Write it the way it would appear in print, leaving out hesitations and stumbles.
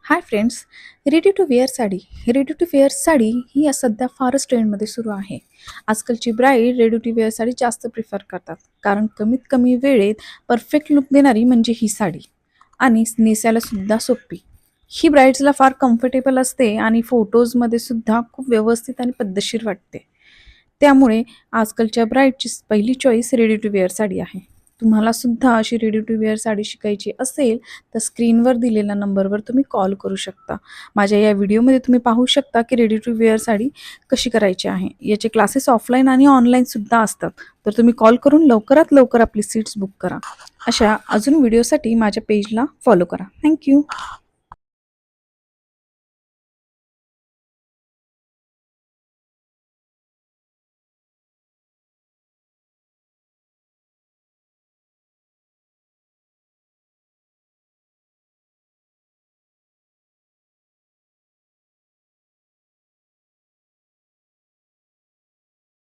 High friends, ready to wear sari. Ready to wear sari ही सध्या फारच ट्रेंडमध्ये सुरू आहे. आजकालची bride ready to wear sari जास्त प्रिफर करतात, कारण कमीत कमी वेळेत परफेक्ट लुक देणारी म्हणजे ही साडी आणि नेसायला सुद्धा सोपी. ही ब्राईड्सला फार कम्फर्टेबल असते आणि फोटोजमध्ये सुद्धा खूप व्यवस्थित आणि पद्धतशीर वाटते. त्यामुळे आजकालच्या ब्राईडची पहिली choice ready to wear sari आहे. तुम्हाला सुद्धा अशी रेडी टू वेअर साडी शिकायची असेल तर स्क्रीनवर दिलेल्या नंबरवर तुम्ही कॉल करू शकता. माझ्या या व्हिडिओमध्ये तुम्ही पाहू शकता की रेडी टू वेअर साडी कशी करायची आहे. याचे क्लासेस ऑफलाईन आणि ऑनलाईनसुद्धा असतात. तर तुम्ही कॉल करून लवकरात लवकर आपली सीट्स बुक करा. अशा अजून व्हिडिओसाठी माझ्या पेजला फॉलो करा. थँक्यू.